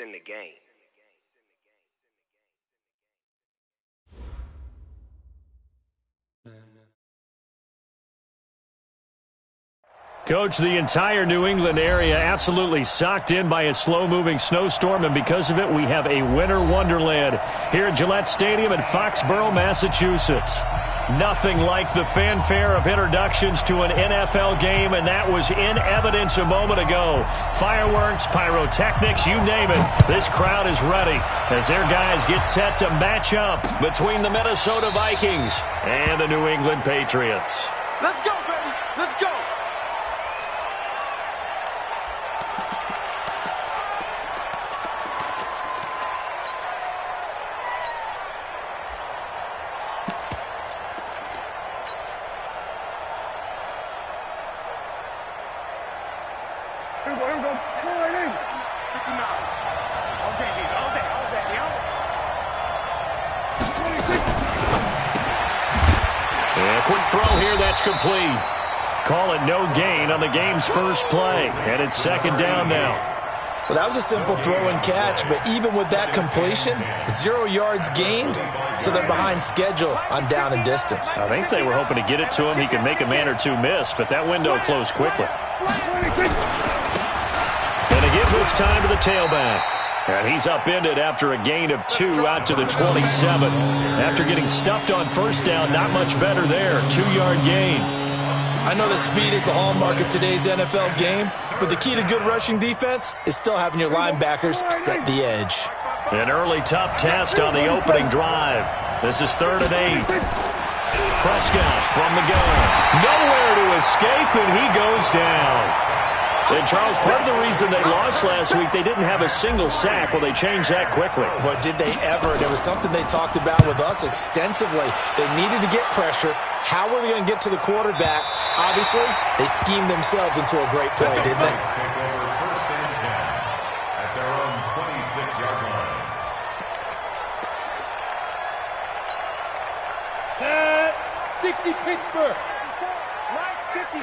in the game. Coach, the entire New England area absolutely socked in by a slow-moving snowstorm, and because of it, we have a winter wonderland here at Gillette Stadium in Foxborough, Massachusetts. Nothing like the fanfare of introductions to an NFL game, and that was in evidence a moment ago. Fireworks, pyrotechnics, you name it. This crowd is ready as their guys get set to match up between the Minnesota Vikings and the New England Patriots. Let's go, baby. Let's go. Complete. Call it no gain on the game's first play, and it's second down now. Well, that was a simple throw and catch, but even with that completion, 0 yards gained, so they're behind schedule on down and distance. I think they were hoping to get it to him. He could make a man or two miss, but that window closed quickly. And they give this time to the tailback. And he's upended after a gain of 2 out to the 27. After getting stuffed on first down, not much better there. 2-yard gain. I know that speed is the hallmark of today's NFL game, but the key to good rushing defense is still having your linebackers set the edge. An early tough test on the opening drive. This is 3rd and 8. Prescott from the gun. Nowhere to escape, and he goes down. And, Charles, part of the reason they lost last week, they didn't have a single sack. Well, they changed that quickly. But did they ever? There was something they talked about with us extensively. They needed to get pressure. How were they going to get to the quarterback? Obviously, they schemed themselves into a great play, didn't they? At their own 26-yard line. Set. 60 Pittsburgh. Right 54.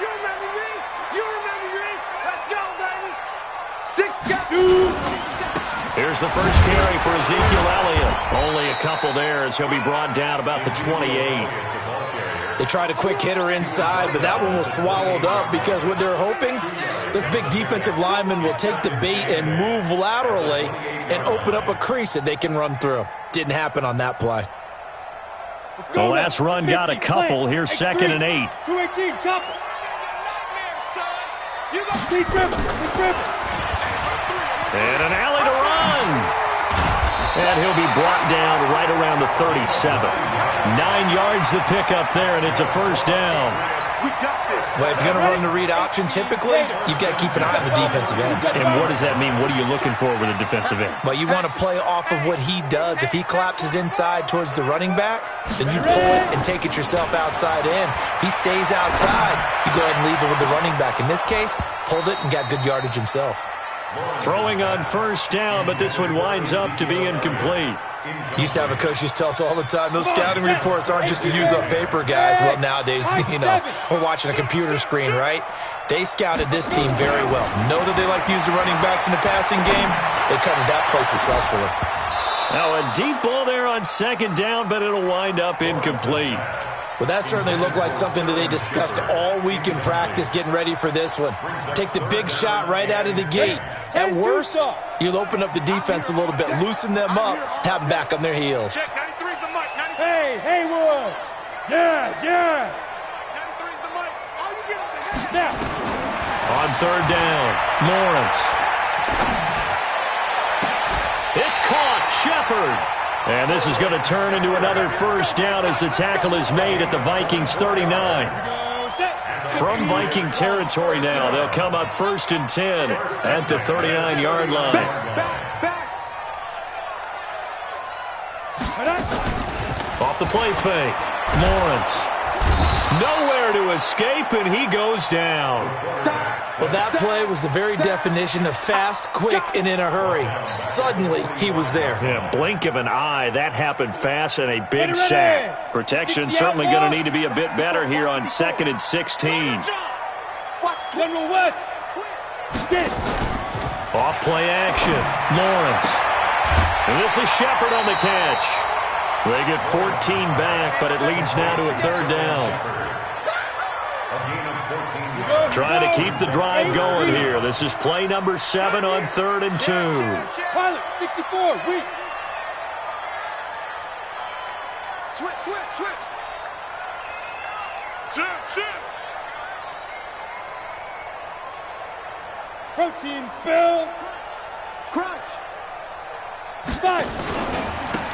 You remember me? You remember me? Let's go, baby. 6-2. Here's the first carry for Ezekiel Elliott. Only a couple there as he'll be brought down about the 28. They tried a quick hitter inside, but that one was swallowed up because what they're hoping, this big defensive lineman will take the bait and move laterally and open up a crease that they can run through. Didn't happen on that play. The last run got a couple. Here's 2nd and 8. 218, chop it. You go. Keep dribbling. And an alley to run. And he'll be brought down right around the 37. 9 yards to pick up there, and it's a first down. Well, if you're going to run the read option, typically, you've got to keep an eye on the defensive end. And what does that mean? What are you looking for with a defensive end? Well, you want to play off of what he does. If he collapses inside towards the running back, then you pull it and take it yourself outside in. If he stays outside, you go ahead and leave it with the running back. In this case, pulled it and got good yardage himself. Throwing on first down, but this one winds up to be incomplete. Used to have a coach used to tell us all the time, those scouting reports aren't just to use up paper, guys. Well, nowadays, we're watching a computer screen, right? They scouted this team very well. Know that they like to use the running backs in the passing game. They covered that play successfully. Now a deep ball there on second down, but it'll wind up incomplete. Well, that certainly looked like something that they discussed all week in practice getting ready for this one. Take the big shot right out of the gate. At worst, you'll open up the defense a little bit, loosen them up, have them back on their heels. Hey, Haywood. Yes. 93's the mic. All you get is the head. Now. On third down, Lawrence. It's caught, Shepard. And this is going to turn into another first down as the tackle is made at the Vikings 39. From Viking territory now, they'll come up 1st and 10 at the 39-yard line. Off the play fake, Lawrence. Nowhere to escape, and he goes down. Well, that play was the very definition of fast, quick, and in a hurry. Suddenly, he was there. Yeah, blink of an eye. That happened fast and a big sack. Protection certainly going to need to be a bit better here on 2nd and 16. General West. Off play action. Lawrence. And this is Shepard on the catch. They get 14 back, but it leads now to a third down. Trying to keep the drive going here. This is play number 7 on 3rd and 2. Pilot, 64, weak. Switch. Shift. Protein spill. Crunch. Spike.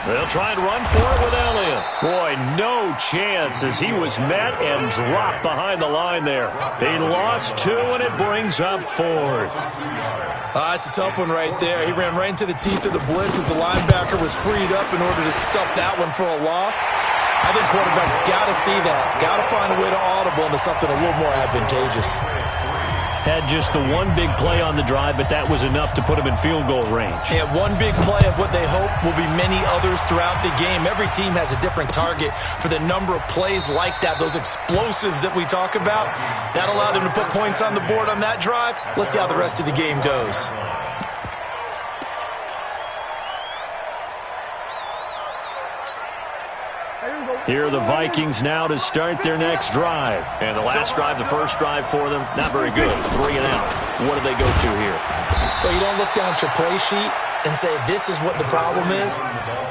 They'll try and run for it with Elliott. Boy, no chance as he was met and dropped behind the line there. He lost 2, and it brings up 4th. It's a tough one right there. He ran right into the teeth of the blitz as the linebacker was freed up in order to stuff that one for a loss. I think quarterbacks got to see that. Got to find a way to audible into something a little more advantageous. Had just the one big play on the drive, but that was enough to put him in field goal range. Yeah, one big play of what they hope will be many others throughout the game. Every team has a different target for the number of plays like that, those explosives that we talk about. That allowed him to put points on the board on that drive. Let's see how the rest of the game goes. Here are the Vikings now to start their next drive. And the last drive, the first drive for them, not very good. 3 and out. What do they go to here? Well, you don't look down at your play sheet and say, this is what the problem is.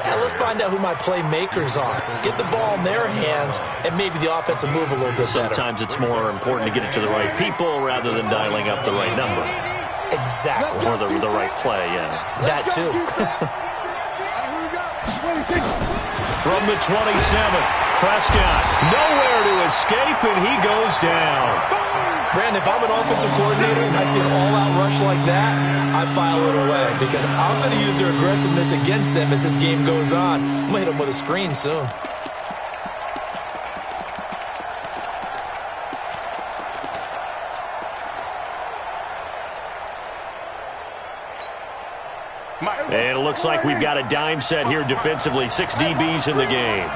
And let's find out who my playmakers are. Get the ball in their hands, and maybe the offense will move a little bit better. Sometimes it's more important to get it to the right people rather than dialing up the right number. Exactly. Or the right play, yeah. That too. From the 27, Prescott nowhere to escape, and he goes down. Brandon, if I'm an offensive coordinator and I see an all-out rush like that, I file it away because I'm going to use their aggressiveness against them as this game goes on. I'm going to hit them with a screen soon. And it looks like we've got a dime set here defensively. 6 DBs in the game.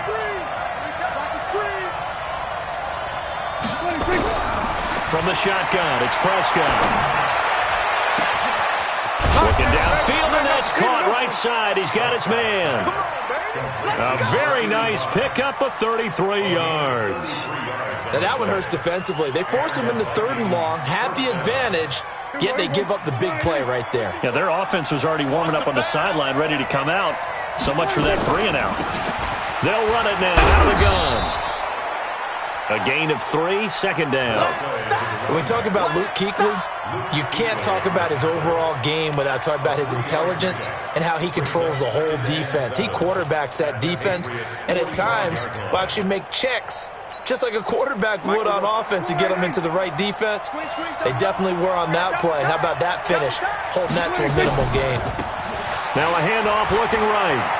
From the shotgun, it's Prescott. Looking downfield, and that's caught right side. He's got his man. A very nice pickup of 33 yards. Now that one hurts defensively. They force him into 3rd and long, have the advantage, yet they give up the big play right there. Yeah, their offense was already warming up on the sideline, ready to come out. So much for that 3 and out. They'll run it now out of the gun. A gain of 3, 2nd down. When we talk about Luke Kuechly, you can't talk about his overall game without talking about his intelligence and how he controls the whole defense. He quarterbacks that defense, and at times will actually make checks just like a quarterback would on offense to get them into the right defense. They definitely were on that play. How about that finish? Holding that to a minimal gain. Now a handoff looking right.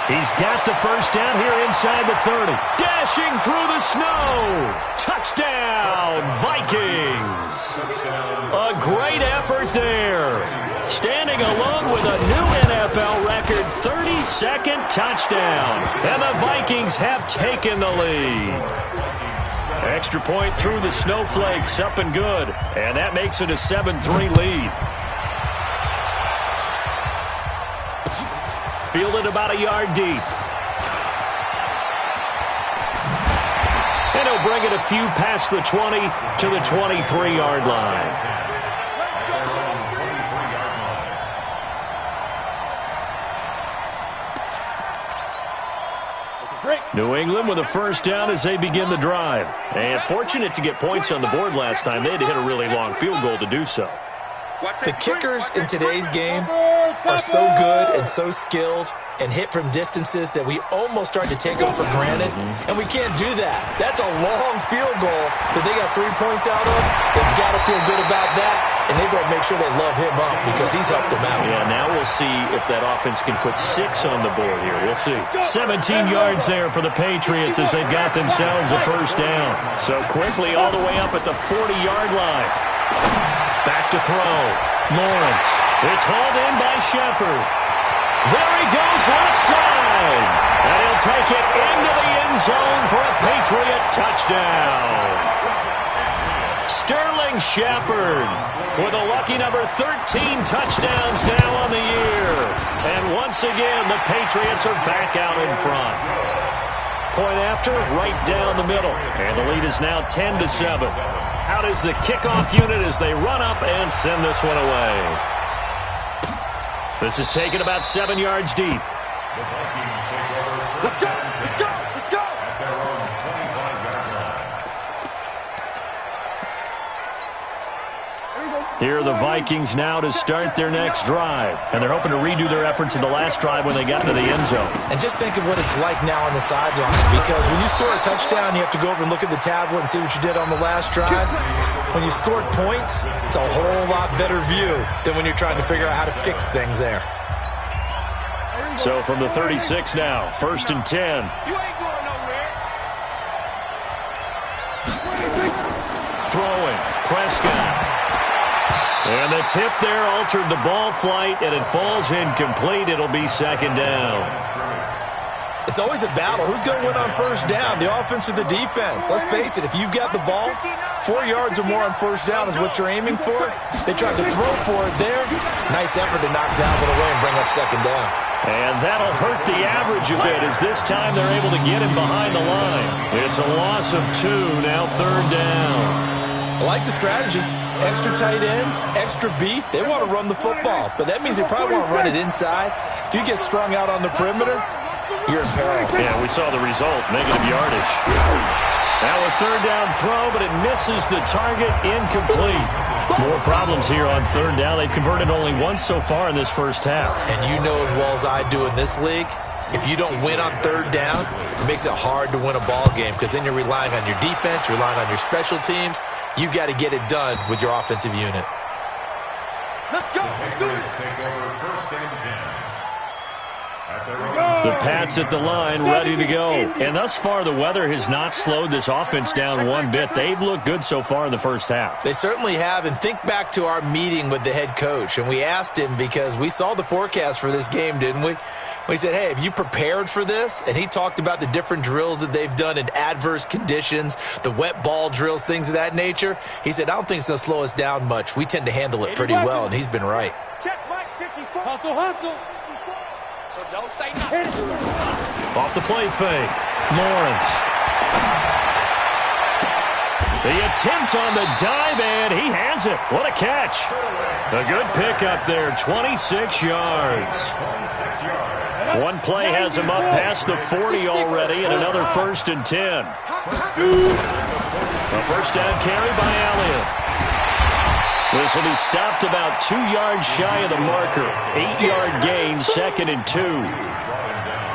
He's got the first down here inside the 30. Dashing through the snow. Touchdown, Vikings. A great effort there. Standing alone with a new NFL record 32nd touchdown. And the Vikings have taken the lead. Extra point through the snowflakes, up and good. And that makes it a 7-3 lead. Fielded about a yard deep. And he'll bring it a few past the 20 to the 23-yard line. New England with a first down as they begin the drive. And fortunate to get points on the board last time. They had to hit a really long field goal to do so. The kickers in today's game are so good and so skilled and hit from distances that we almost start to take them for granted, and we can't do that. That's a long field goal that they got 3 points out of. They've got to feel good about that, and they better make sure they love him up because he's helped them out. Yeah, now we'll see if that offense can put 6 on the board here. We'll see. 17 yards there for the Patriots as they've got themselves a first down. So quickly all the way up at the 40-yard line. Back to throw. Lawrence. It's hauled in by Shepard. There he goes left side. And he'll take it into the end zone for a Patriot touchdown. Sterling Shepard with a lucky number 13 touchdowns now on the year. And once again, the Patriots are back out in front. Point after, right down the middle. And the lead is now 10-7. Out is the kickoff unit as they run up and send this one away. This is taken about 7 yards deep. The Vikings take over. Let's go! Let's go! Let's go! At their own 25-yard line. Here are the Vikings now to start their next drive. And they're hoping to redo their efforts in the last drive when they got into the end zone. And just think of what it's like now on the sideline, because when you score a touchdown, you have to go over and look at the tablet and see what you did on the last drive. When you scored points, it's a whole lot better view than when you're trying to figure out how to fix things there. So from the 36 now, 1st and 10. You ain't going nowhere. Throwing, Prescott. And the tip there altered the ball flight, and it falls incomplete. It'll be 2nd down. It's always a battle. Who's going to win on 1st down, the offense or the defense? Let's face it, if you've got the ball, 4 yards or more on 1st down is what you're aiming for. They tried to throw for it there. Nice effort to knock that one away and bring up 2nd down. And that'll hurt the average a bit, as this time they're able to get him behind the line. It's a loss of 2, now 3rd down. I like the strategy. Extra tight ends, extra beef. They want to run the football, but that means they probably want to run it inside. If you get strung out on the perimeter, you're in peril. Yeah, we saw the result, negative yardage. Now a 3rd down throw, but it misses the target, incomplete. More problems here on 3rd down. They've converted only once so far in this first half. And you know as well as I do in this league, if you don't win on 3rd down, it makes it hard to win a ball game, because then you're relying on your defense, you're relying on your special teams. You've got to get it done with your offensive unit. Let's go! Let's do it! Take over 1st and 10. At their own The Pats at the line, ready to go. And thus far, the weather has not slowed this offense down one bit. They've looked good so far in the first half. They certainly have, and think back to our meeting with the head coach, and we asked him, because we saw the forecast for this game, didn't we? We said, hey, have you prepared for this? And he talked about the different drills that they've done in adverse conditions, the wet ball drills, things of that nature. He said, I don't think it's going to slow us down much. We tend to handle it pretty well, and he's been right. Check Mike 54. Hustle, hustle. So don't say nothing. Off the play fake, Lawrence. The attempt on the dive, and he has it. What a catch. A good pickup there, 26 yards. 26 yards. One play has him up past the 40 already, and another 1st and 10. A 1st down carry by Elliott. This will be stopped about 2 yards shy of the marker. 8-yard gain, 2nd and 2.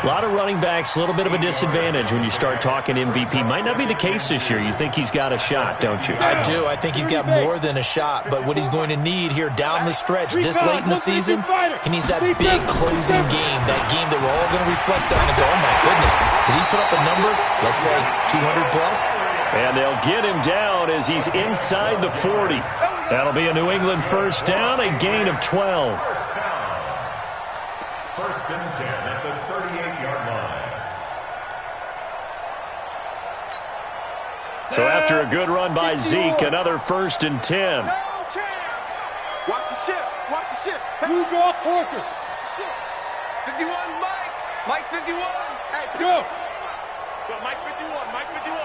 A lot of running backs, a little bit of a disadvantage when you start talking MVP. Might not be the case this year. You think he's got a shot, don't you? I do. I think he's got more than a shot. But what he's going to need here down the stretch this late in the season, he needs that big closing game, that game that we're all going to reflect on and go, oh, my goodness, did he put up a number, let's say 200 plus? And they'll get him down as he's inside the 40. That'll be a New England 1st down, a gain of 12. 1st and 10 at the 38-yard line. So after a good run by Zeke, another 1st and 10. Watch the ship. Watch the ship. You draw Corker. 51, Mike. Mike 51. Hey, go. Go, Mike 51. Mike 51.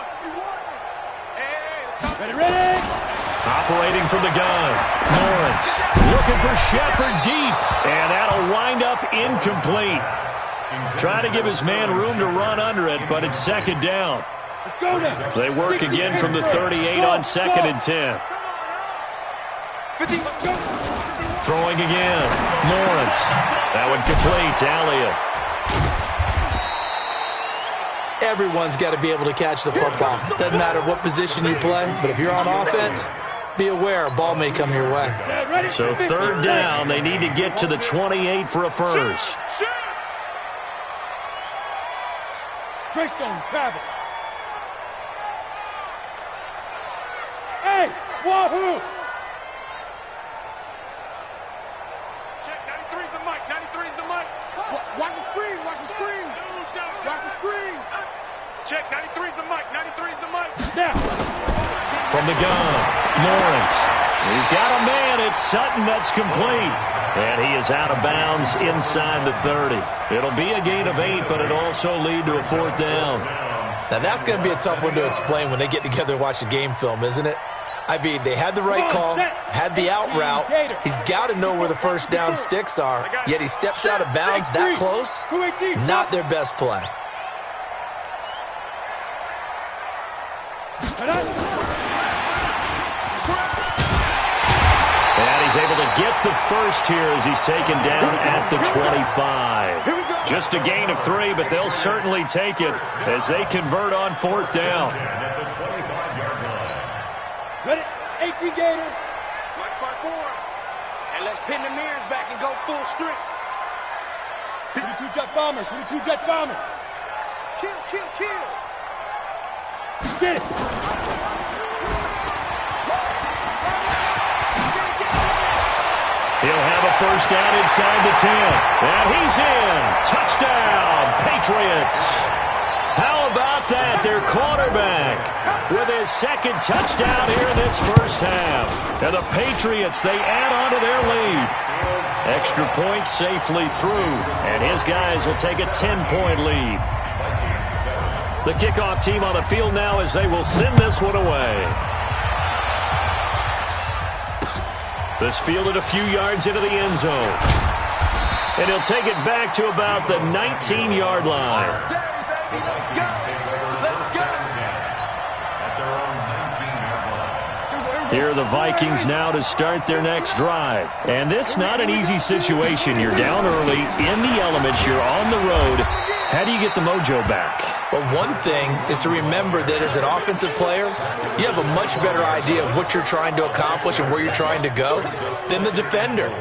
Hey, let's go. Ready. Operating from the gun, Lawrence looking for Shepard deep, and that'll wind up incomplete. Trying to give his man room to run under it, but it's 2nd down. Let's go now. They work again from the 38 on 2nd and 10. 50, go. Throwing again, Lawrence. That one complete to Elliott. Everyone's got to be able to catch the football. Doesn't matter what position you play, but if you're on offense, be aware a ball may come your way. So 3rd down, they need to get to the 28 for a 1st. Greystone travel. Hey, wahoo! Check, 93's the mic, 93's the mic. Watch the screen, watch the screen. Watch the screen. Check, 93's the mic, 93's the mic. Now. From the gun, Lawrence. He's got a man. It's Sutton that's complete. And he is out of bounds inside the 30. It'll be a gain of 8, but it'll also lead to a 4th down. Now, that's going to be a tough one to explain when they get together and watch the game film, isn't it? I mean, they had the right call, had the out route. He's got to know where the first down sticks are, yet he steps out of bounds that close. Not their best play. And he's able to get the first here as he's taken down at the 25. Just a gain of 3, but they'll certainly take it as they convert on 4th down. Ready? 18 Gator. March by 4. And let's pin the mirrors back and go full strength. 22 Jet Bomber. 22 Jet Bomber. Kill, kill, kill. Get it. He'll have a first down inside the 10. And he's in. Touchdown, Patriots. How about that? Their quarterback with his second touchdown here in this first half. And the Patriots, they add on to their lead. Extra point safely through. And his guys will take a 10-point lead. The kickoff team on the field now as they will send this one away. This fielded a few yards into the end zone. And he'll take it back to about the 19-yard line. Here are the Vikings now to start their next drive. And this not an easy situation. You're down early, in the elements, you're on the road. How do you get the mojo back? Well, one thing is to remember that as an offensive player, you have a much better idea of what you're trying to accomplish and where you're trying to go than the defender.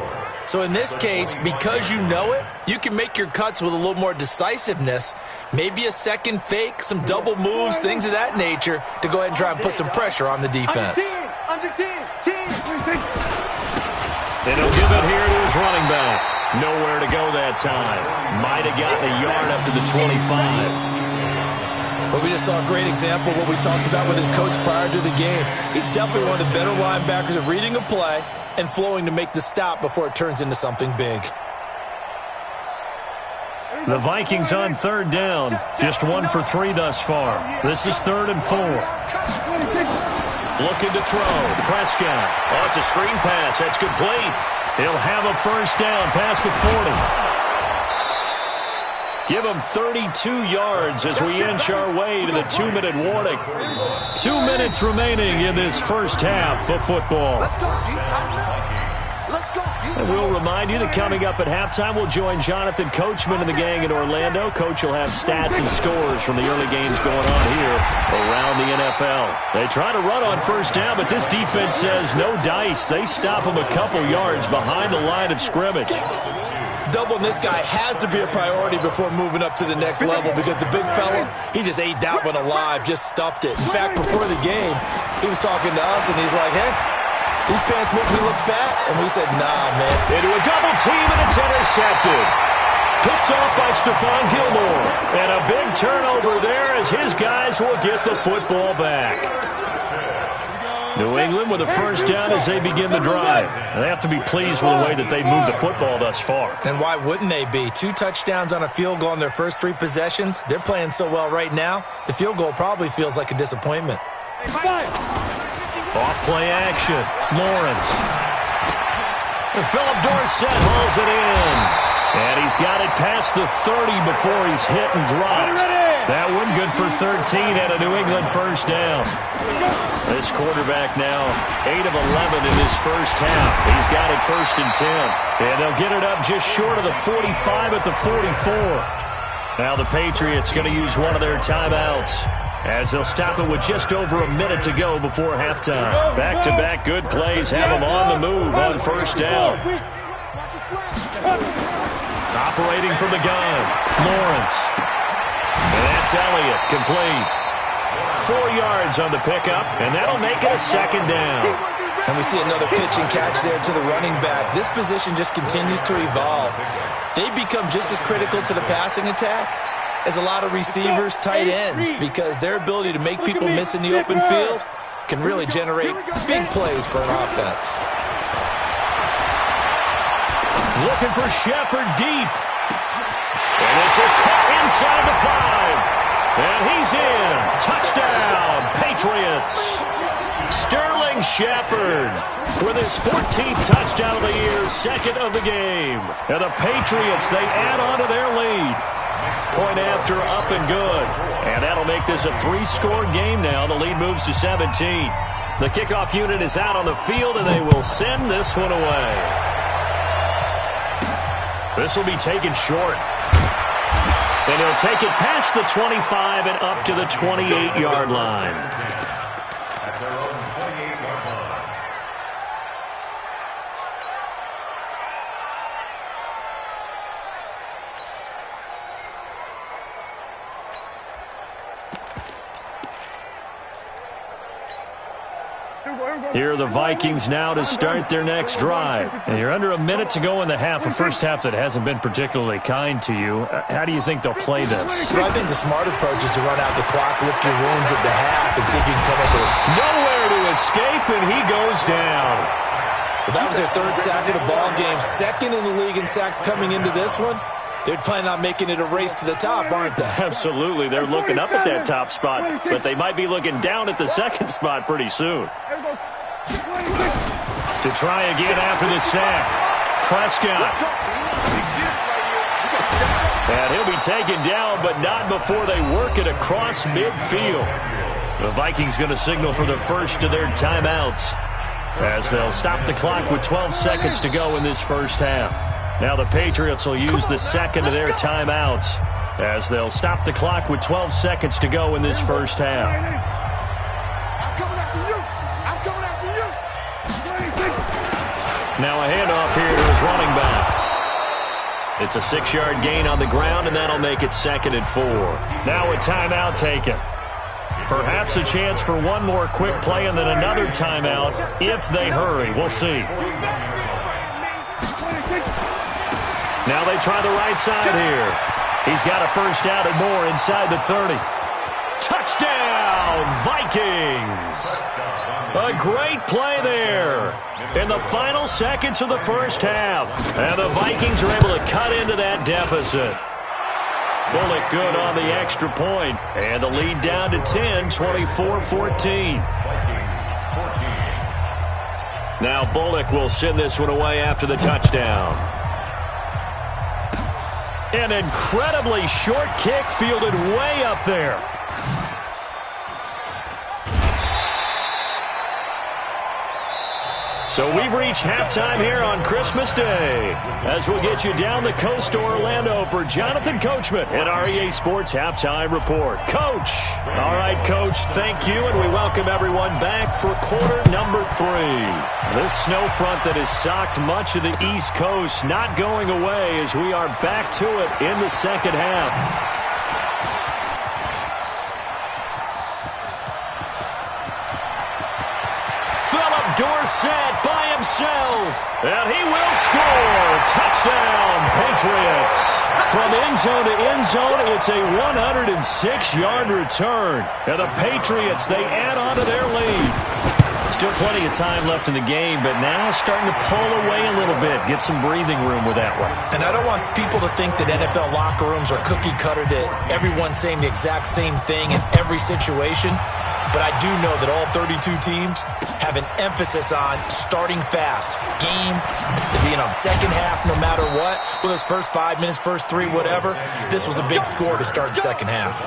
So in this case, because you know it, you can make your cuts with a little more decisiveness, maybe a second fake, some double moves, things of that nature, to go ahead and try and put some pressure on the defense. Under 10. And he'll give it here to his running back. Nowhere to go that time. Might have gotten a yard up to the 25. But we just saw a great example of what we talked about with his coach prior to the game. He's definitely one of the better linebackers at reading a play and flowing to make the stop before it turns into something big. The Vikings on 3rd down. Just 1 for 3 thus far. This is 3rd and 4. Looking to throw. Prescott. Oh, it's a screen pass. That's complete. He'll have a first down past the 40. Give him 32 yards as we inch our way to the 2-minute warning. 2 minutes remaining in this first half of football. Let's go, G. Let's go, G. And we'll remind you that coming up at halftime, we'll join Jonathan Coachman and the gang in Orlando. Coach will have stats and scores from the early games going on here around the NFL. They try to run on first down, but this defense says no dice. They stop them a couple yards behind the line of scrimmage. Doubling this guy has to be a priority before moving up to the next level because the big fella, he just ate that one alive, just stuffed it. In fact, before the game, he was talking to us, and he's like, hey, these pants make me look fat. And we said, nah, man. Into a double team, and it's intercepted. Picked off by Stephon Gilmore. And a big turnover there as his guys will get the football back. New England with a first down as they begin the drive. And they have to be pleased with the way that they've moved the football thus far. And why wouldn't they be? 2 touchdowns on a field goal in their first 3 possessions. They're playing so well right now, the field goal probably feels like a disappointment. Off play action. Lawrence. And Philip Dorsett hauls it in. And he's got it past the 30 before he's hit and dropped. That one good for 13 and a New England first down. This quarterback now 8 of 11 in his first half. He's got it 1st and 10. And they'll get it up just short of the 45 at the 44. Now the Patriots going to use one of their timeouts as they'll stop it with just over a minute to go before halftime. Back-to-back good plays have them on the move on first down. Operating from the gun, Lawrence. And that's Elliott, complete. 4 yards on the pickup, and that'll make it a 2nd down. And we see another pitch and catch there to the running back. This position just continues to evolve. They become just as critical to the passing attack as a lot of receivers, tight ends, because their ability to make people miss in the open field can really generate big plays for an offense. Looking for Shepard deep. And this is caught inside the 5. And he's in. Touchdown, Patriots. Sterling Shepard with his 14th touchdown of the year, second of the game. And the Patriots, they add on to their lead. Point after, up and good. And that'll make this a 3-score game now. The lead moves to 17. The kickoff unit is out on the field, and they will send this one away. This will be taken short. And he'll take it past the 25 and up to the 28-yard line. Here are the Vikings now to start their next drive. And you're under a minute to go in the half, a first half that hasn't been particularly kind to you. How do you think they'll play this? Well, I think the smart approach is to run out the clock, lick your wounds at the half, and see if you can come up with this. Nowhere to escape, and he goes down. Well, that was their 3rd sack of the ball game. 2nd in the league in sacks coming into this one. They're planning on making it a race to the top, aren't they? Absolutely. They're looking up at that top spot, but they might be looking down at the 2nd spot pretty soon. To try again after the sack. Prescott. And he'll be taken down, but not before they work it across midfield. The Vikings going to signal for the first of their timeouts as they'll stop the clock with 12 seconds to go in this first half. Now the Patriots will use the second of their timeouts as they'll stop the clock with 12 seconds to go in this first half. Now a handoff here to his running back. It's a 6-yard gain on the ground, and that'll make it 2nd and 4. Now a timeout taken. Perhaps a chance for one more quick play and then another timeout if they hurry. We'll see. Now they try the right side here. He's got a first down and more inside the 30. Touchdown, Vikings! A great play there in the final seconds of the first half. And the Vikings are able to cut into that deficit. Bullock good on the extra point. And the lead down to 10, 24-14. Now Bullock will send this one away after the touchdown. An incredibly short kick fielded way up there. So we've reached halftime here on Christmas Day as we'll get you down the coast to Orlando for Jonathan Coachman at our EA Sports Halftime Report. Coach. All right, Coach, thank you, and we welcome everyone back for quarter number 3. This snow front that has socked much of the East Coast not going away as we are back to it in the second half. Dorsett by himself, and he will score. Touchdown, Patriots. From end zone to end zone, it's a 106-yard return. And the Patriots, they add on to their lead. Still plenty of time left in the game, but now starting to pull away a little bit, get some breathing room with that one. And I don't want people to think that NFL locker rooms are cookie cutter, that everyone's saying the exact same thing in every situation. But I do know that all 32 teams have an emphasis on starting fast. Game, the second half, no matter what, whether it's first 5 minutes, first 3, whatever, this was a big score to start the second half.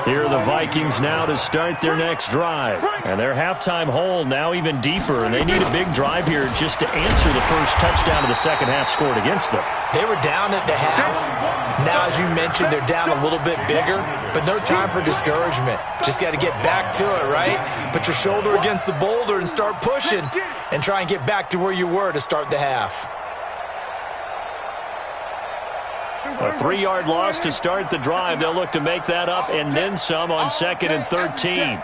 Here are the Vikings now to start their next drive. And their halftime hole now even deeper, and they need a big drive here just to answer the first touchdown of the second half scored against them. They were down at the half. Now, as you mentioned, they're down a little bit bigger, but no time for discouragement. Just got to get back to it, right? Put your shoulder against the boulder and start pushing and try and get back to where you were to start the half. A 3-yard loss to start the drive. They'll look to make that up and then some on 2nd and 13.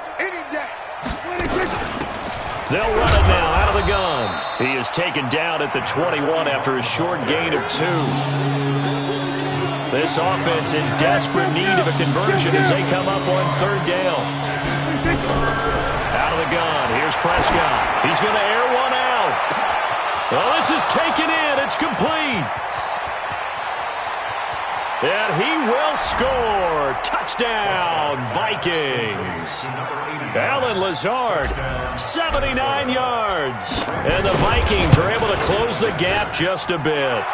They'll run it now out of the gun. He is taken down at the 21 after a short gain of 2. This offense in desperate need of a conversion as they come up on third down. Out of the gun. Here's Prescott. He's going to air one out. Oh, this is taken in. It's complete. And he will score. Touchdown, Vikings. Alan Lazard, 79 yards. And the Vikings are able to close the gap just a bit.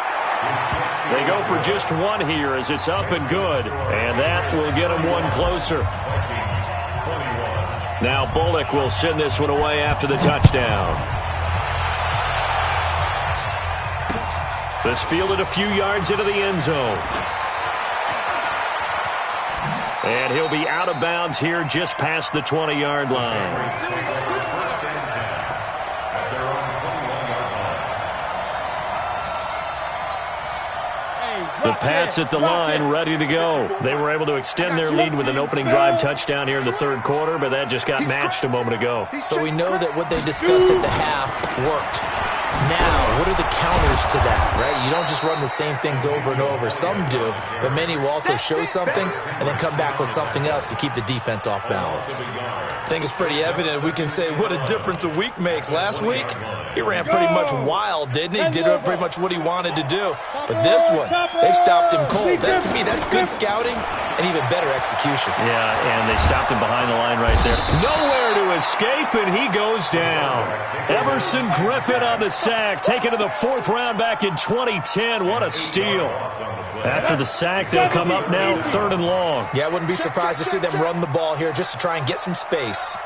They go for just one here as it's up and good. And that will get them one closer. Now Bullock will send this one away after the touchdown. This fielded a few yards into the end zone. And he'll be out of bounds here just past the 20-yard line. The Pats at the line, ready to go. They were able to extend their lead with an opening drive touchdown here in the third quarter, but that just got matched a moment ago. So we know that what they discussed at the half worked. Now, what are the counters to that, right? You don't just run the same things over and over. Some do, but many will also show something and then come back with something else to keep the defense off balance. I think it's pretty evident. We can say what a difference a week makes. Last week, he ran pretty much wild, didn't he? Did pretty much what he wanted to do. But this one, they stopped him cold. That, to me, that's good scouting and even better execution. Yeah, and they stopped him behind the line right there. Nowhere to escape, and he goes down. Emerson Griffin on the sack, taken to the fourth round back in 2010. What a steal. After the sack, they'll come up now third and long. Yeah, I wouldn't be surprised to see them run the ball here just to try and get some space.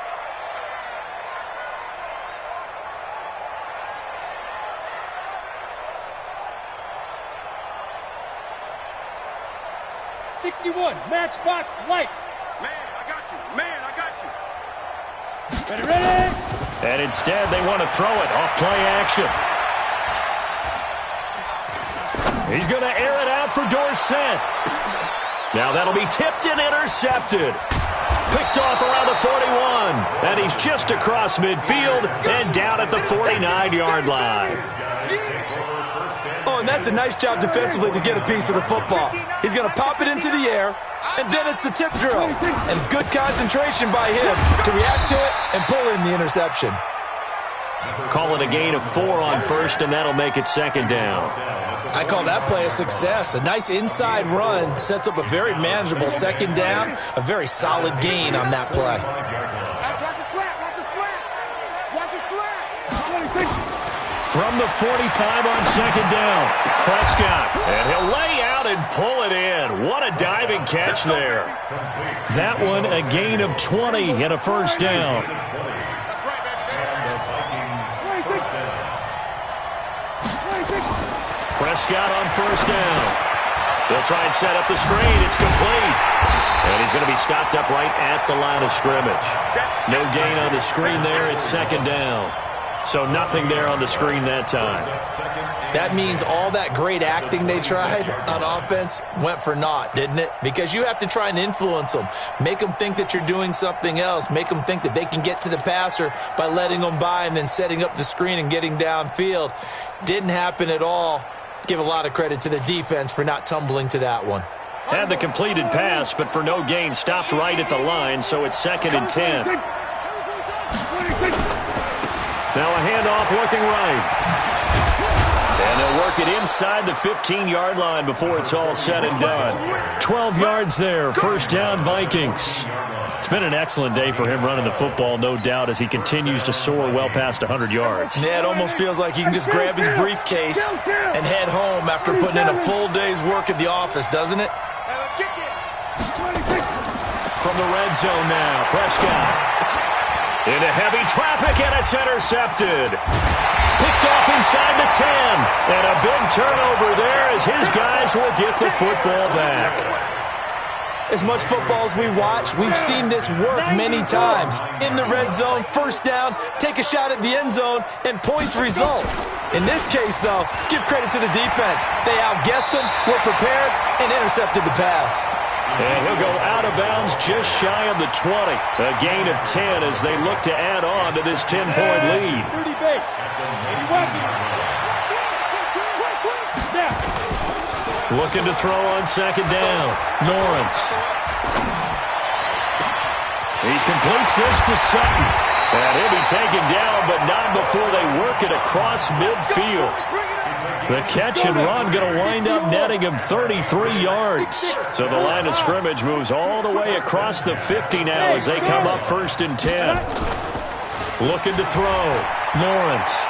Matchbox lights. Man, I got you. Man, I got you. Ready, ready. And instead, they want to throw it off play action. He's going to air it out for Dorsett. Now that'll be tipped and intercepted. Picked off around the 41. And he's just across midfield and down at the 49-yard line. Oh, and that's a nice job defensively to get a piece of the football. He's going to pop it into the air, and then it's the tip drill. And good concentration by him to react to it and pull in the interception. Call it a gain of 4 on first, and that'll make it second down. I call that play a success. A nice inside run sets up a very manageable second down, a very solid gain on that play. Watch his flat. Watch his flat. Watch his flat. From the 45 on second down, Prescott. And he'll lay out and pull it in. What a diving catch there. That one a gain of 20 and a first down. That's right, baby. Prescott on first down. They'll try and set up the screen. It's complete. And he's going to be stopped up right at the line of scrimmage. No gain on the screen there. It's second down. So nothing there on the screen that time. That means all that great acting they tried on offense went for naught, didn't it? Because you have to try and influence them. Make them think that you're doing something else. Make them think that they can get to the passer by letting them by and then setting up the screen and getting downfield. Didn't happen at all. Give a lot of credit to the defense for not tumbling to that one. Had the completed pass, but for no gain, stopped right at the line, so it's second and 10. Now a handoff looking right. And they'll work it inside the 15-yard line before it's all said and done. 12 yards there, first down Vikings. It's been an excellent day for him running the football, no doubt, as he continues to soar well past 100 yards. Yeah, it almost feels like he can just grab his briefcase and head home after putting in a full day's work at the office, doesn't it? From the red zone now, Prescott. Into heavy traffic, and it's intercepted. Picked off inside the 10. And a big turnover there as his guys will get the football back. As much football as we watch, we've seen this work many times. In the red zone, first down, take a shot at the end zone, and points result. In this case, though, give credit to the defense. They outguessed them, were prepared, and intercepted the pass. And he'll go out of bounds just shy of the 20. A gain of 10 as they look to add on to this 10-point lead. 30 base. Looking to throw on second down. Lawrence. He completes this to Sutton. And he'll be taken down, but not before they work it across midfield. The catch and run going to wind up netting him 33 yards. So the line of scrimmage moves all the way across the 50 now as they come up 1st and 10. Looking to throw. Lawrence.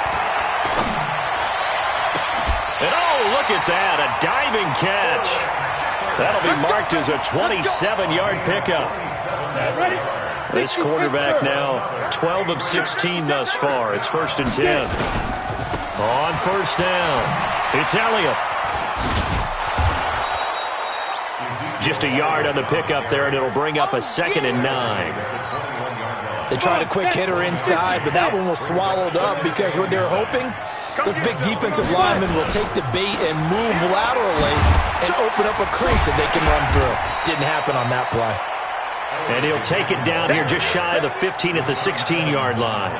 And oh, look at that, a diving catch. That'll be marked as a 27-yard pickup. This quarterback now 12 of 16 thus far. It's 1st and 10. On 1st down, it's Elliott. Just a yard on the pickup there, and it'll bring up a 2nd and 9. They tried a quick hitter inside, but that one was swallowed up because what they're hoping, those big defensive linemen will take the bait and move laterally and open up a crease that they can run through. Didn't happen on that play. And he'll take it down here just shy of the 15 at the 16-yard line.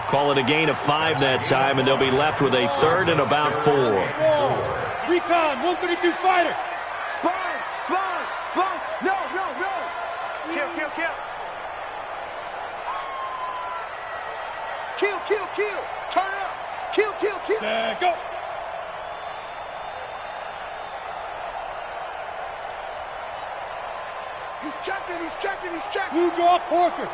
Call it a gain of 5 that time, and they'll be left with a 3rd and about 4. Recon, 132 fighter. Sponge, sponge, sponge. No, no, no. Kill, kill, kill. Kill, kill, kill. Turn up. Kill, kill, kill. Go. He's checking, he's checking, he's checking. Blue draw Corkers.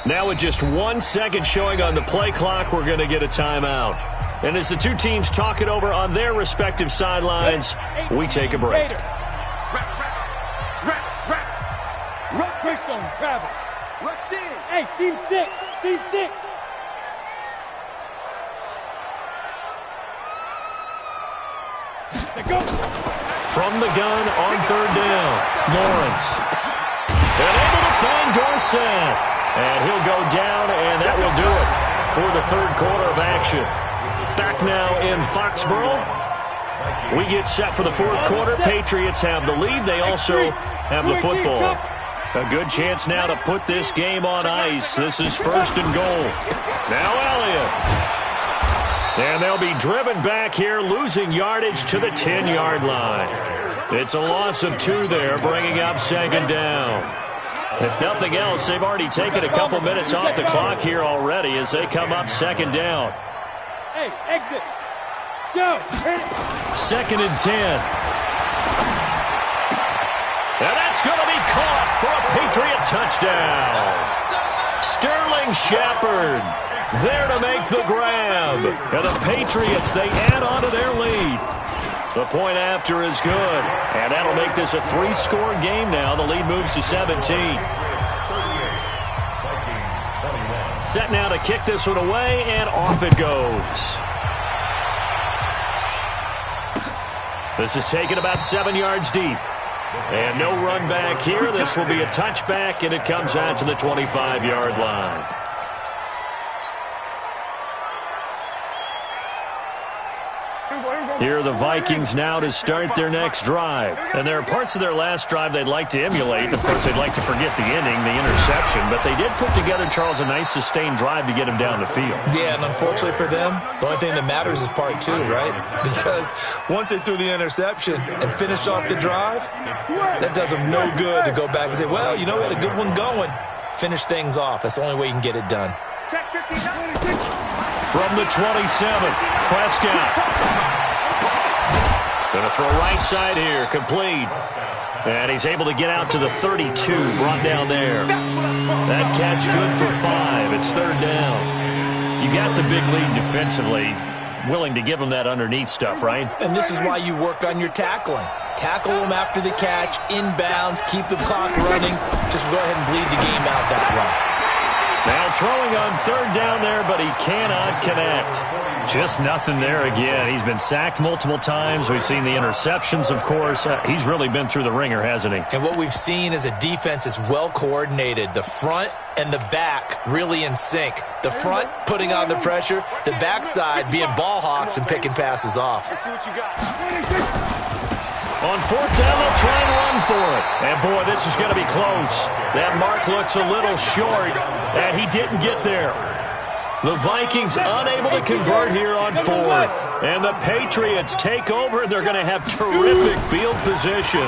Now with just 1 second showing on the play clock, we're going to get a timeout. And as the two teams talk it over on their respective sidelines, we take a break. Rush Greystone, travel. Rush in. Hey, seam 6. Seam 6. Go. From the gun on 3rd down, Lawrence. And able to find Dorsett. And he'll go down, and that will do it for the 3rd quarter of action. Back now in Foxborough. We get set for the 4th quarter. Patriots have the lead. They also have the football. A good chance now to put this game on ice. This is 1st and goal. Now Elliott. And they'll be driven back here, losing yardage to the 10-yard line. It's a loss of 2 there, bringing up 2nd down. If nothing else, they've already taken a couple minutes off the clock here already as they come up 2nd down. Hey, exit. Go. 2nd and 10. And that's going to be caught for a Patriot touchdown. Sterling Shepard there to make the grab. And the Patriots, they add on to their lead. The point after is good. And that'll make this a 3-score game now. The lead moves to 17. Set now to kick this one away, and off it goes. This is taken about 7 yards deep. And no run back here. This will be a touchback, and it comes out to the 25-yard line. Here are the Vikings now to start their next drive. And there are parts of their last drive they'd like to emulate. Of course, they'd like to forget the inning, the interception. But they did put together, Charles, a nice sustained drive to get him down the field. Yeah, and unfortunately for them, the only thing that matters is part 2, right? Because once they threw the interception and finished off the drive, that does them no good to go back and say, well, you know, we had a good one going. Finish things off. That's the only way you can get it done. From the 27, Prescott. Going to throw right side here, complete. And he's able to get out to the 32, brought down there. That catch good for 5. It's 3rd down. You got the big lead defensively, willing to give him that underneath stuff, right? And this is why you work on your tackling. Tackle them after the catch, inbounds, keep the clock running. Just go ahead and bleed the game out that way. Now throwing on 3rd down there, but he cannot connect. Just nothing there again. He's been sacked multiple times. We've seen the interceptions, of course. He's really been through the ringer, hasn't he? And what we've seen is a defense that's well coordinated. The front and the back really in sync. The front putting on the pressure, the backside being ball hawks and picking passes off. Let's see what you got. On 4th down, they'll try and run for it. And, boy, this is going to be close. That mark looks a little short, and he didn't get there. The Vikings unable to convert here on fourth. And the Patriots take over. They're going to have terrific field position.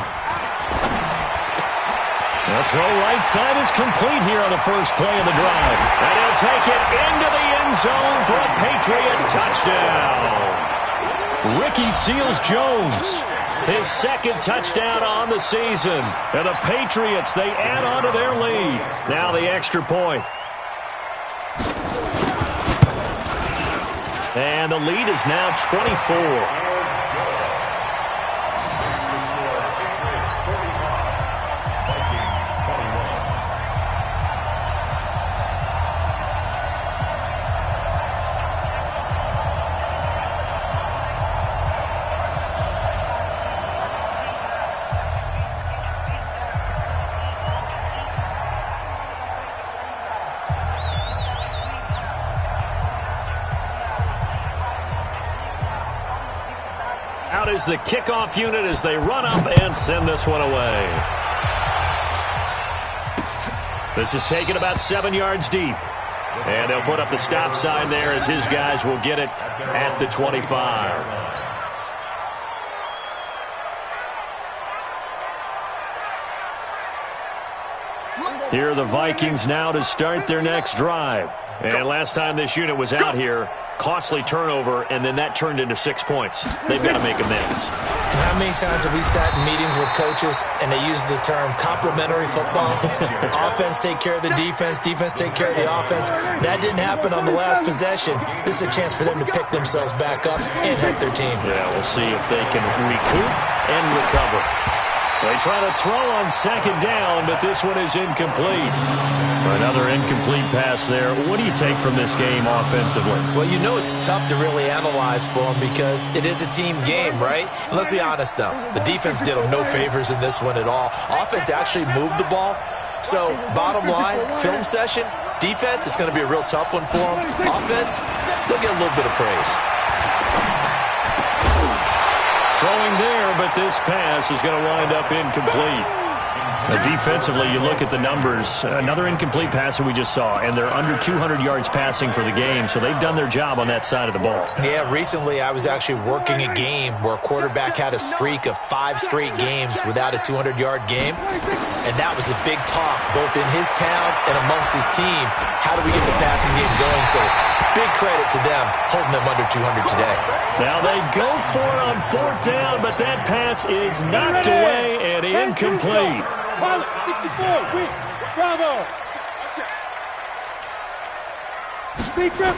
The throw right side is complete here on the first play of the drive. And he'll take it into the end zone for a Patriot touchdown. Ricky Seals-Jones, his second touchdown on the season. And the Patriots, they add on to their lead. Now the extra point. And the lead is now 24. Out is the kickoff unit as they run up and send this one away. This is taken about 7 yards deep. And they'll put up the stop sign there as his guys will get it at the 25. Here are the Vikings now to start their next drive. And last time this unit was out here, costly turnover, and then that turned into 6 points. They've got to make amends. And how many times have we sat in meetings with coaches and they use the term complementary football? Offense take care of the defense, defense take care of the offense. That didn't happen on the last possession. This is a chance for them to pick themselves back up and help their team. Yeah, we'll see if they can recoup and recover. They try to throw on second down, but this one is incomplete. Another incomplete pass there. What do you take from this game offensively? Well, you know it's tough to really analyze for them because it is a team game, right? And let's be honest, though. The defense did them no favors in this one at all. Offense actually moved the ball. So, bottom line, film session, defense is going to be a real tough one for them. Offense, they'll get a little bit of praise. Throwing there, but this pass is going to wind up incomplete. Defensively, you look at the numbers. Another incomplete pass that we just saw, and they're under 200 yards passing for the game, so they've done their job on that side of the ball. Yeah, recently I was actually working a game where a quarterback had a streak of 5 straight games without a 200-yard game, and that was a big talk both in his town and amongst his team. How do we get the passing game going? So big credit to them holding them under 200 today. Now they go for it on fourth down, but that pass is knocked away and incomplete. Pilot, 64, weak, Bravo. Speed grip.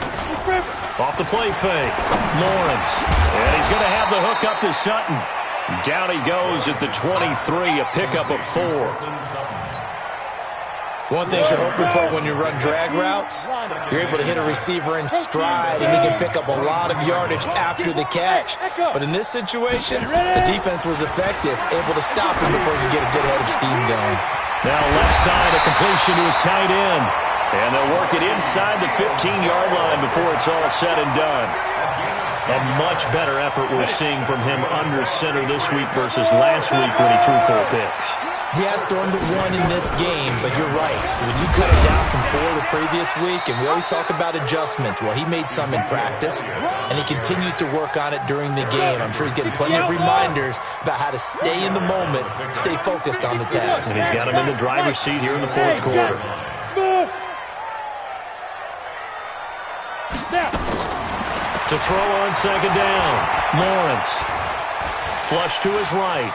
Off the play fake, Lawrence. And he's going to have the hook up to Sutton. Down he goes at the 23, a pickup of 4. One thing you're hoping for when you run drag routes, you're able to hit a receiver in stride, and he can pick up a lot of yardage after the catch. But in this situation, the defense was effective, able to stop him before he could get a good head of steam going. Now left side, a completion to his tight end. And they'll work it inside the 15-yard line before it's all said and done. A much better effort we're seeing from him under center this week versus last week when he threw 4 picks. He has thrown the 1 in this game, but you're right. When you cut it down from 4 the previous week, and we always talk about adjustments, well, he made some in practice, and he continues to work on it during the game. I'm sure he's getting plenty of reminders about how to stay in the moment, stay focused on the task. And he's got him in the driver's seat here in the fourth quarter. To throw on second down, Lawrence. Flush to his right.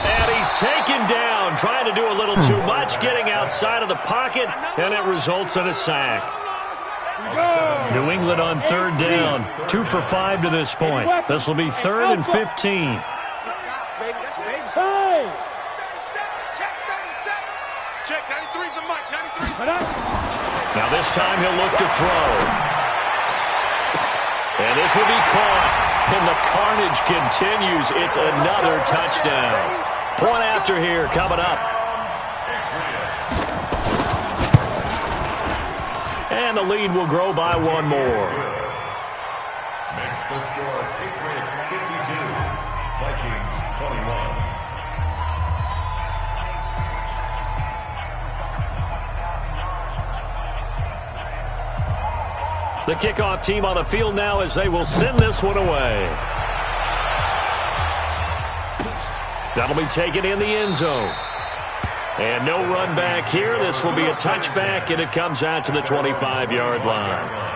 And he's taken down, trying to do a little too much, getting outside of the pocket, and it results in a sack. New England on third down, 2 for 5 to this point. This will be 3rd and 15. Check, 93's the mic, 93. Now this time he'll look to throw. And this will be caught. And the carnage continues. It's another touchdown. Point after here coming up. And the lead will grow by 1 more. Next, the score, Patriots 52, Vikings 21. The kickoff team on the field now as they will send this one away. That'll be taken in the end zone. And no run back here. This will be a touchback, and it comes out to the 25-yard line.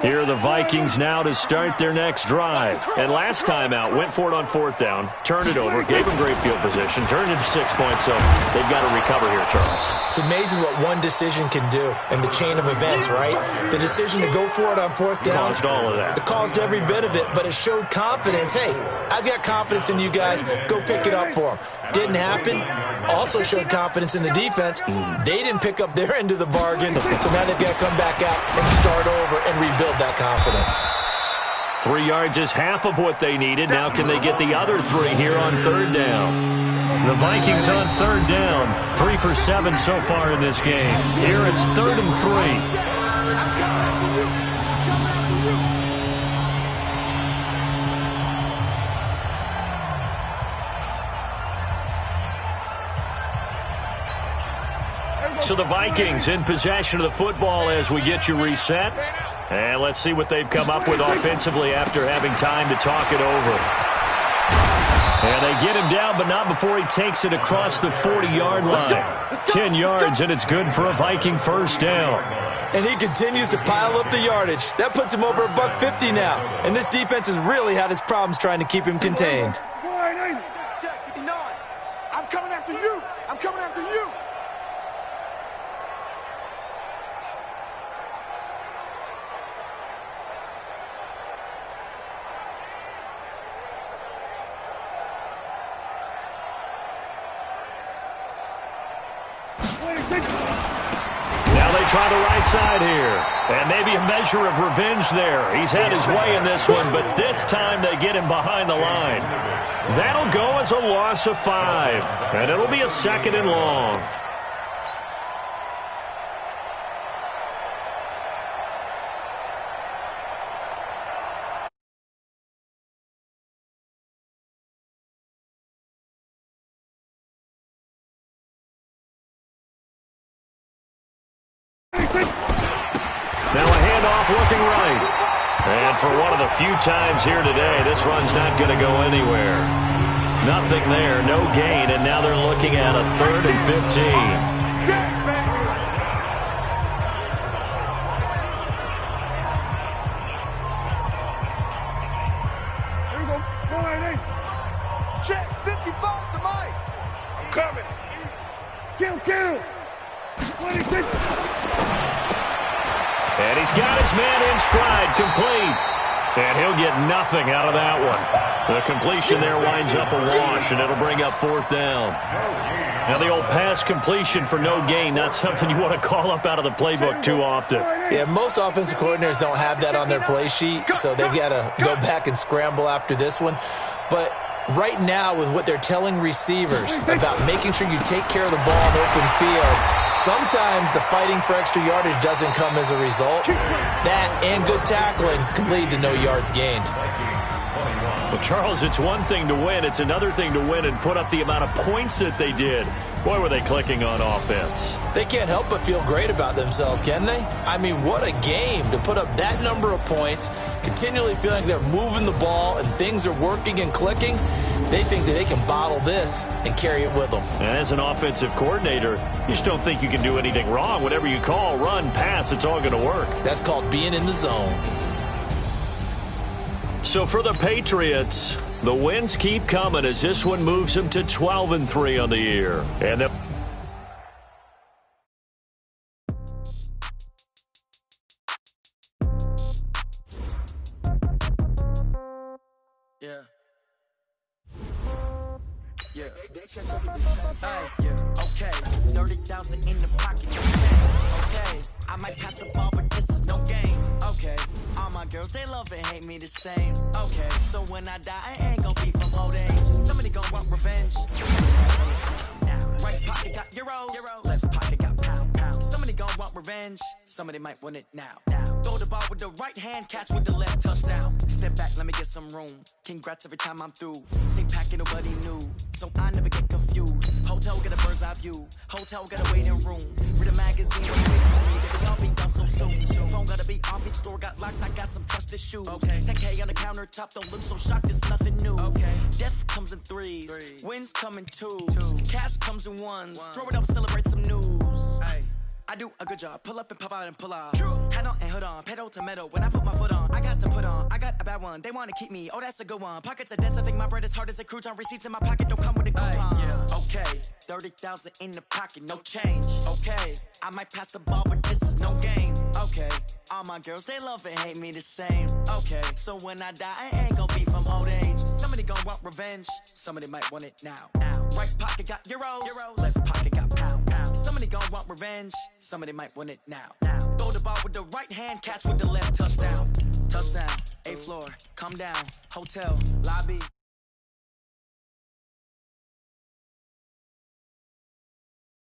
Here are the Vikings now to start their next drive. And last time out, went for it on fourth down, turned it over, gave them great field position, turned it into 6 points, so they've got to recover here, Charles. It's amazing what one decision can do in the chain of events, right? The decision to go for it on fourth down. Caused all of that. It caused every bit of it, but it showed confidence. Hey, I've got confidence in you guys. Go pick it up for them. Didn't happen. Also showed confidence in the defense. They didn't pick up their end of the bargain, so now they've got to come back out and start over and rebuild that confidence. 3 yards is half of what they needed. Now can they get the other 3 here on third down? The Vikings on third down. 3 for 7 so far in this game. Here it's 3rd and 3. So the Vikings in possession of the football as we get you reset. And let's see what they've come up with offensively after having time to talk it over. And they get him down, but not before he takes it across the 40-yard line. 10 yards, and it's good for a Viking first down. And he continues to pile up the yardage. That puts him over $150 now. And this defense has really had its problems trying to keep him contained. Check, 59. I'm coming after you. I'm coming after you. Try the right side here. And maybe a measure of revenge there. He's had his way in this one, but this time they get him behind the line. That'll go as a loss of 5. And it'll be a 2nd and long. Now a handoff looking right. And for one of the few times here today, this run's not going to go anywhere. Nothing there, no gain, and now they're looking at a 3rd and 15. Check, 55 to Mike. I'm coming. Kill. 26. And he's got his man in stride, complete. And he'll get nothing out of that one. The completion there winds up a wash, and it'll bring up 4th down. Now the old pass completion for no gain, not something you want to call up out of the playbook too often. Yeah, most offensive coordinators don't have that on their play sheet, so they've got to go back and scramble after this one. But right now, with what they're telling receivers about making sure you take care of the ball in open field, sometimes the fighting for extra yardage doesn't come as a result. That and good tackling can lead to no yards gained. Well, Charles, it's one thing to win. It's another thing to win and put up the amount of points that they did. Boy, were they clicking on offense. They can't help but feel great about themselves, can they? I mean, what a game to put up that number of points, continually feeling they're moving the ball and things are working and clicking. They think that they can bottle this and carry it with them. And as an offensive coordinator, you just don't think you can do anything wrong. Whatever you call, run, pass, it's all going to work. That's called being in the zone. So for the Patriots, the wins keep coming as this one moves them to 12-3 on the year. And okay. 30,000 in the pocket. Okay, I might pass the ball, but this is no game. Okay, all my girls, they love and hate me the same. Okay, so when I die, I ain't gonna be from old age. Somebody gonna want revenge. Right pocket got euros, left pocket got pound. Somebody gonna want revenge. Somebody might want it now. Throw the ball with the right hand, catch with the left, touchdown. Step back, let me get some room. Congrats every time I'm through. Same packet, nobody knew, so I never get confused. Hotel get a bird's eye view. Hotel got a waiting room. Read a magazine. Wait for me. They could all be done so soon. Phone gotta be off. Each store got locks. I got some trusted shoes. Okay. 10K on the countertop. Don't look so shocked. It's nothing new. Okay. Death comes in threes. Wins come in twos. Cash comes in ones. Throw it up, celebrate some news. Ay. I do a good job. Pull up and pop out and pull off. Head on and hood on. Pedal to metal. When I put my foot on, I got to put on. I got a bad one. They want to keep me. Oh, that's a good one. Pockets are dense. I think my bread is hard as a crouton. Receipts in my pocket don't come with a coupon. Yeah. Okay. 30,000 in the pocket. No change. Okay. I might pass the ball, but this is no game. Okay. All my girls, they love and hate me the same. Okay. So when I die, I ain't gonna be from old age. Somebody gonna want revenge. Somebody might want it now. Right pocket got euros. Left pocket got pounds. Somebody gonna want revenge. Somebody might want it now. Throw the ball with the right hand, catch with the left. Touchdown. Touchdown. A floor. Come down. Hotel. Lobby.